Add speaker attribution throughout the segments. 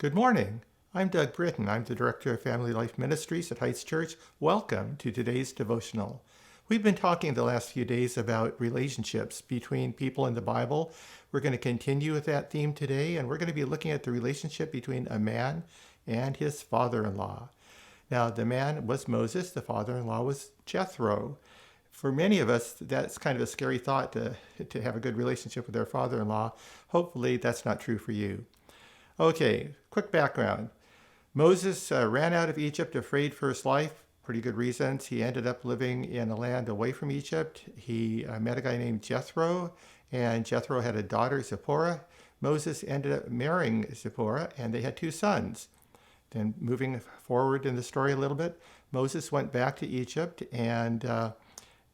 Speaker 1: Good morning. I'm Doug Britton. I'm the Director of Family Life Ministries at Heights Church. Welcome to today's devotional. We've been talking the last few days about relationships between people in the Bible. We're going to continue with that theme today, and we're going to be looking at the relationship between a man and his father-in-law. Now, the man was Moses, the father-in-law was Jethro. For many of us, that's kind of a scary thought to have a good relationship with our father-in-law. Hopefully, that's not true for you. Okay, quick background. Moses ran out of Egypt afraid for his life. Pretty good reasons. He ended up living in a land away from Egypt. He met a guy named Jethro, and Jethro had a daughter, Zipporah. Moses ended up marrying Zipporah, and they had two sons. Then moving forward in the story a little bit, Moses went back to Egypt, and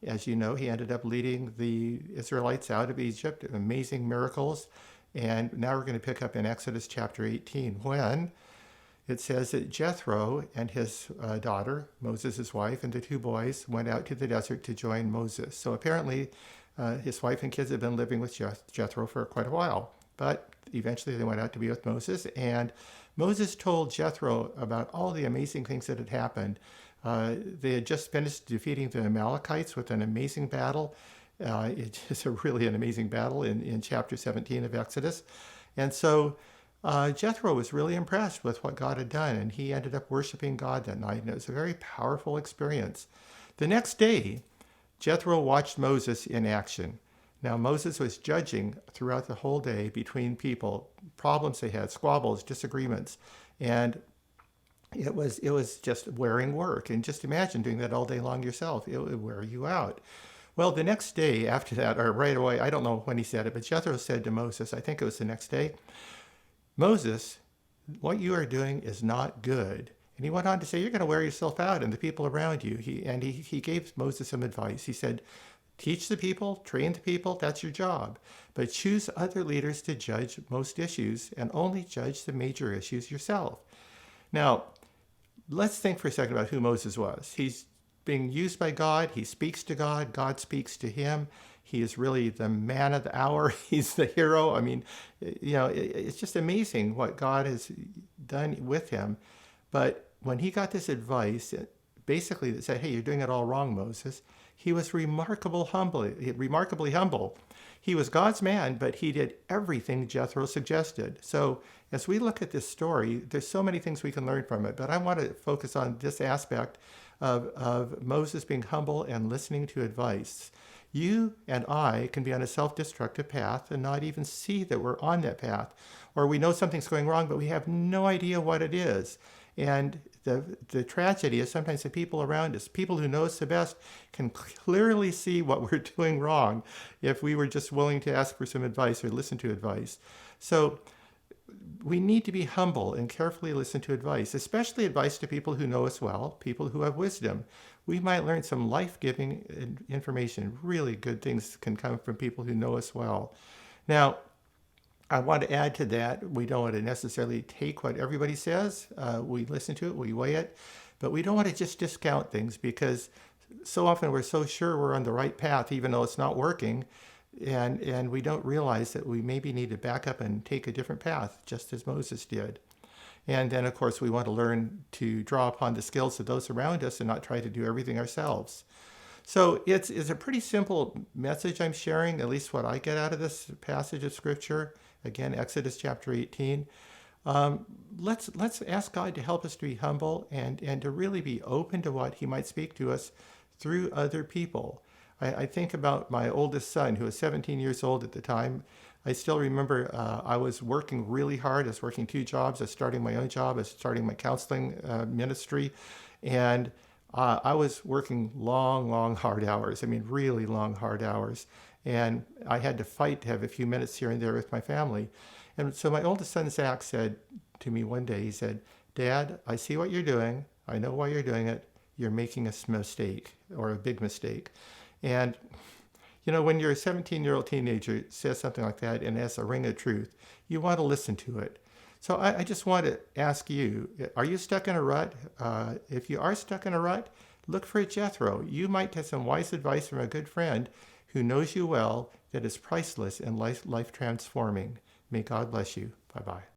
Speaker 1: as you know, he ended up leading the Israelites out of Egypt, amazing miracles. And now we're going to pick up in Exodus chapter 18 when it says that Jethro and his daughter, Moses' wife, and the two boys went out to the desert to join Moses. So apparently his wife and kids had been living with Jethro for quite a while. But eventually they went out to be with Moses. And Moses told Jethro about all the amazing things that had happened. They had just finished defeating the Amalekites with an amazing battle. It's really an amazing battle in chapter 17 of Exodus. And so Jethro was really impressed with what God had done, and he ended up worshiping God that night, and it was a very powerful experience. The next day, Jethro watched Moses in action. Now, Moses was judging throughout the whole day between people, problems they had, squabbles, disagreements, and it was just wearing work. And just imagine doing that all day long yourself. It would wear you out. Well, the next day after that, or right away, I don't know when he said it, but Jethro said to Moses, I think it was the next day, Moses, what you are doing is not good. And he went on to say, you're going to wear yourself out and the people around you. He gave Moses some advice. He said, teach the people, train the people, that's your job. But choose other leaders to judge most issues and only judge the major issues yourself. Now, let's think for a second about who Moses was. He's being used by God. He speaks to God. God speaks to him. He is really the man of the hour. He's the hero. I mean, it's just amazing what God has done with him. But when he got this advice, basically that said, hey, you're doing it all wrong, Moses, he was remarkably humble. He was God's man, but he did everything Jethro suggested. So as we look at this story, there's so many things we can learn from it, but I want to focus on this aspect of Moses being humble and listening to advice. You and I can be on a self-destructive path and not even see that we're on that path, or we know something's going wrong, but we have no idea what it is. And the tragedy is sometimes the people around us, people who know us the best, can clearly see what we're doing wrong if we were just willing to ask for some advice or listen to advice. So we need to be humble and carefully listen to advice, especially advice to people who know us well, people who have wisdom. We might learn some life-giving information. Really good things can come from people who know us well. Now, I want to add to that, we don't want to necessarily take what everybody says. We listen to it, we weigh it, but we don't want to just discount things because so often we're so sure we're on the right path, even though it's not working. And we don't realize that we maybe need to back up and take a different path, just as Moses did. And then, of course, we want to learn to draw upon the skills of those around us and not try to do everything ourselves. So it's a pretty simple message I'm sharing, at least what I get out of this passage of Scripture. Again, Exodus chapter 18. Let's ask God to help us to be humble and to really be open to what he might speak to us through other people. I think about my oldest son, who was 17 years old at the time. I still remember I was working really hard. I was working two jobs. I was starting my own job. I was starting my counseling ministry. And I was working long, hard hours. I mean, really long, hard hours. And I had to fight to have a few minutes here and there with my family. And so my oldest son, Zach, said to me one day, he said, Dad, I see what you're doing. I know why you're doing it. You're making a mistake or a big mistake. And, when you're a 17-year-old teenager says something like that and has a ring of truth, you want to listen to it. So I just want to ask you, are you stuck in a rut? If you are stuck in a rut, look for Jethro. You might get some wise advice from a good friend who knows you well that is priceless and life transforming. May God bless you. Bye-bye.